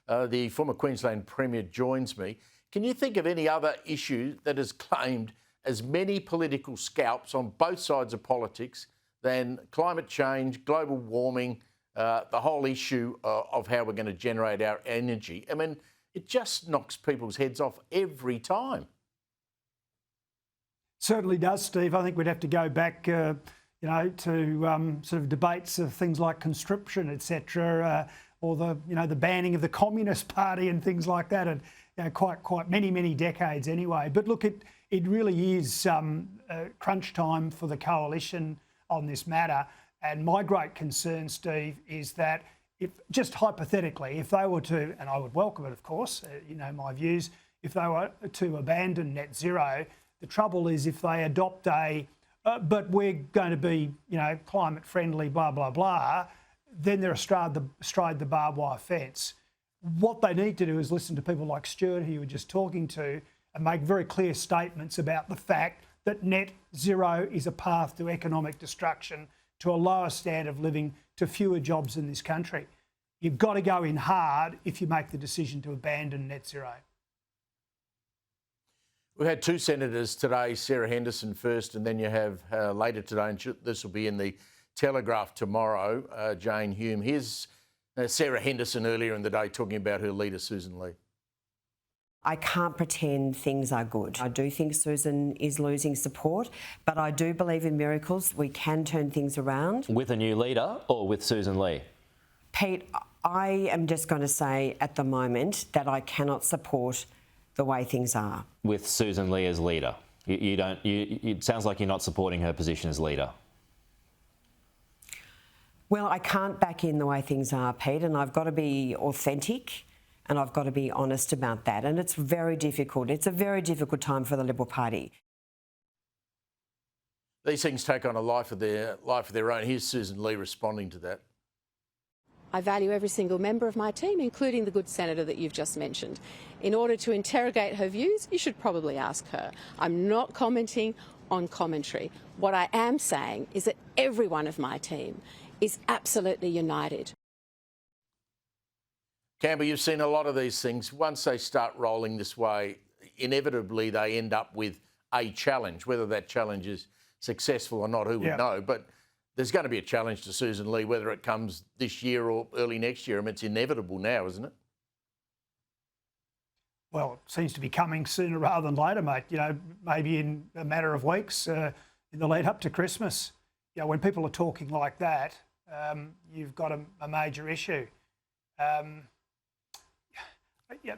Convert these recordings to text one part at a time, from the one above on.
the former Queensland Premier, joins me. Can you think of any other issue that has claimed as many political scalps on both sides of politics than climate change, global warming, the whole issue of how we're going to generate our energy? I mean, it just knocks people's heads off every time. Certainly does, Steve. I think we'd have to go back, to sort of debates of things like conscription, etc., or the banning of the Communist Party and things like that, and quite many decades anyway. But look, it really is crunch time for the coalition on this matter. And my great concern, Steve, is that if, just hypothetically, if they were to, and I would welcome it, of course, my views, if they were to abandon net zero, the trouble is if they adopt but we're going to be, climate friendly, blah, blah, blah, then they're astride the barbed wire fence. What they need to do is listen to people like Stuart, who you were just talking to, and make very clear statements about the fact that net zero is a path to economic destruction, to a lower standard of living, to fewer jobs in this country. You've got to go in hard if you make the decision to abandon net zero. We had two senators today, Sarah Henderson first, and then you have later today, and this will be in the Telegraph tomorrow, Jane Hume. Here's Sarah Henderson earlier in the day talking about her leader, Susan Lee. I can't pretend things are good. I do think Susan is losing support, but I do believe in miracles. We can turn things around. With a new leader or with Susan Lee? Pete, I am just going to say at the moment that I cannot support the way things are. With Susan Lee as leader? It sounds like you're not supporting her position as leader. Well, I can't back in the way things are, Pete, and I've got to be authentic and I've got to be honest about that. And it's very difficult. It's a very difficult time for the Liberal Party. These things take on a life of their own. Here's Susan Lee responding to that. I value every single member of my team, including the good senator that you've just mentioned. In order to interrogate her views, you should probably ask her. I'm not commenting on commentary. What I am saying is that every one of my team is absolutely united. Campbell, you've seen a lot of these things. Once they start rolling this way, inevitably they end up with a challenge. Whether that challenge is successful or not, who would know? But there's going to be a challenge to Susan Lee, whether it comes this year or early next year. I mean, it's inevitable now, isn't it? Well, it seems to be coming sooner rather than later, mate. Maybe in a matter of weeks in the lead up to Christmas. When people are talking like that, you've got a major issue.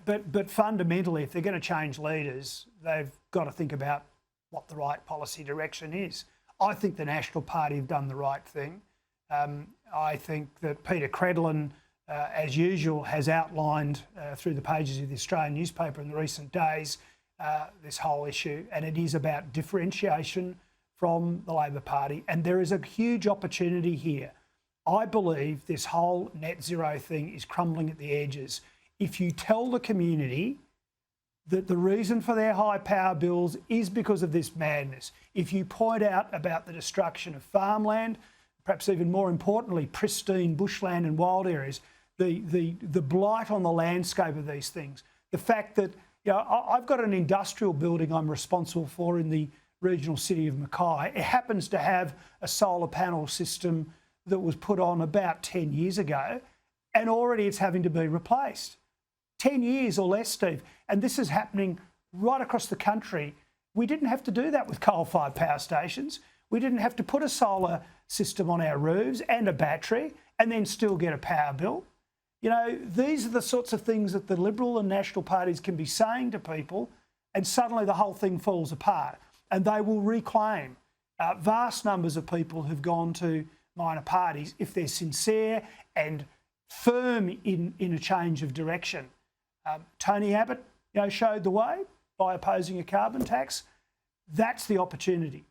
But fundamentally, if they're going to change leaders, they've got to think about what the right policy direction is. I think the National Party have done the right thing. I think that Peter Credlin, as usual, has outlined through the pages of the Australian newspaper in the recent days this whole issue, and it is about differentiation from the Labor Party, and there is a huge opportunity here. I believe this whole net zero thing is crumbling at the edges. If you tell the community that the reason for their high power bills is because of this madness, if you point out about the destruction of farmland, perhaps even more importantly, pristine bushland and wild areas, the blight on the landscape of these things, the fact that I've got an industrial building I'm responsible for in the regional city of Mackay. It happens to have a solar panel system that was put on about 10 years ago, and already it's having to be replaced. 10 years or less, Steve. And this is happening right across the country. We didn't have to do that with coal-fired power stations. We didn't have to put a solar system on our roofs and a battery and then still get a power bill. These are the sorts of things that the Liberal and National parties can be saying to people, and suddenly the whole thing falls apart. And they will reclaim vast numbers of people who've gone to minor parties if they're sincere and firm in a change of direction. Tony Abbott, showed the way by opposing a carbon tax. That's the opportunity.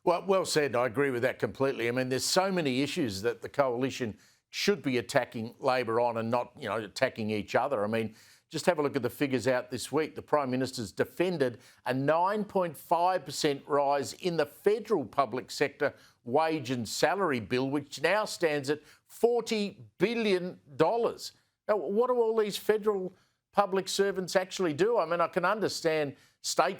Well said. I agree with that completely. I mean, there's so many issues that the coalition should be attacking Labor on and not, attacking each other. I mean, just have a look at the figures out this week. The Prime Minister's defended a 9.5% rise in the federal public sector wage and salary bill, which now stands at $40 billion. Now, what do all these federal public servants actually do? I mean, I can understand state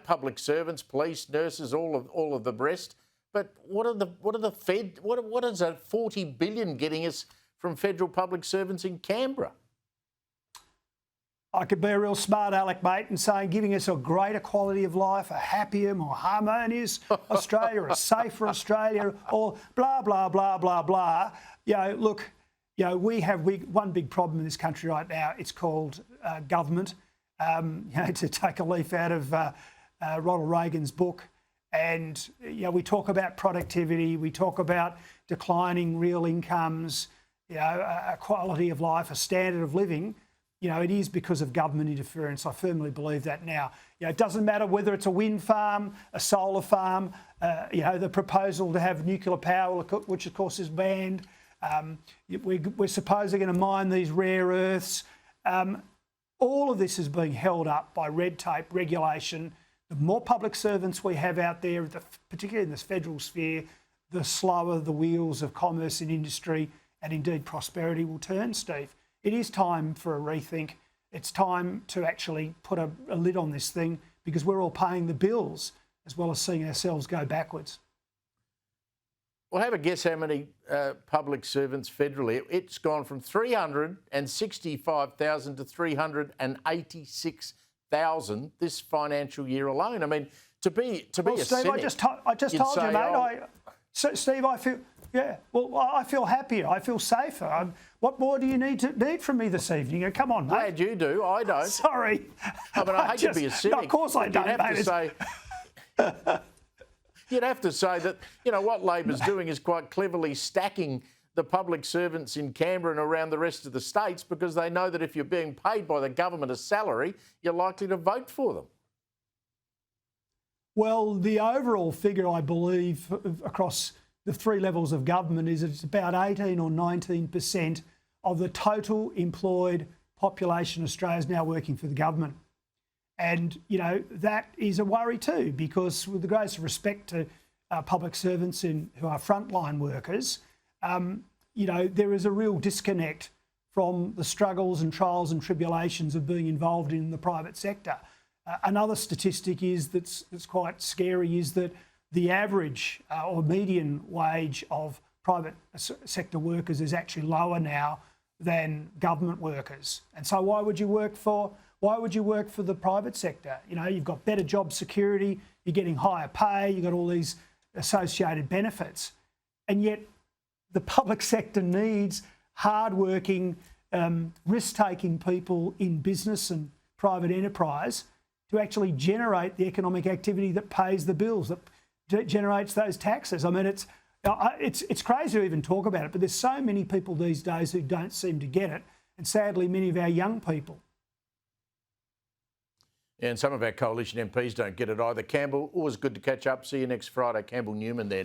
public servants, police, nurses, all of the rest. But what is that $40 billion getting us from federal public servants in Canberra? I could be a real smart aleck, mate, and saying giving us a greater quality of life, a happier, more harmonious Australia, a safer Australia, or blah, blah, blah, blah, blah. Look, we have one big problem in this country right now. It's called government. To take a leaf out of Ronald Reagan's book. And we talk about productivity, we talk about declining real incomes, a quality of life, a standard of living. It is because of government interference. I firmly believe that now. It doesn't matter whether it's a wind farm, a solar farm, the proposal to have nuclear power, which of course is banned. We're supposedly going to mine these rare earths. All of this is being held up by red tape, regulation. The more public servants we have out there, particularly in this federal sphere, the slower the wheels of commerce and industry and indeed prosperity will turn, Steve. It is time for a rethink. It's time to actually put a lid on this thing because we're all paying the bills as well as seeing ourselves go backwards. Well, have a guess how many public servants federally. It's gone from 365,000 to 386,000 this financial year alone. I mean, to be a Steve, cynic, I just told you, mate. Steve, I feel happier. I feel safer. What more do you need from me this evening? Come on, mate. Glad you do. I don't. Sorry. I mean, I hate to be a cynic. No, of course I don't, mate. You'd have to say that, what Labor's doing is quite cleverly stacking the public servants in Canberra and around the rest of the states because they know that if you're being paid by the government a salary, you're likely to vote for them. Well, the overall figure, I believe, across the three levels of government is it's about 18 or 19% of the total employed population in Australia is now working for the government. And, that is a worry too, because with the greatest respect to public servants who are frontline workers, there is a real disconnect from the struggles and trials and tribulations of being involved in the private sector. Another statistic that's quite scary is that the average or median wage of private sector workers is actually lower now than government workers. And so why would you work for the private sector? You've got better job security, you're getting higher pay, you've got all these associated benefits. And yet the public sector needs hard-working, risk-taking people in business and private enterprise to actually generate the economic activity that pays the bills, that generates those taxes. I mean, it's crazy to even talk about it, but there's so many people these days who don't seem to get it, and sadly many of our young people. And some of our coalition MPs don't get it either. Campbell, always good to catch up. See you next Friday. Campbell Newman there.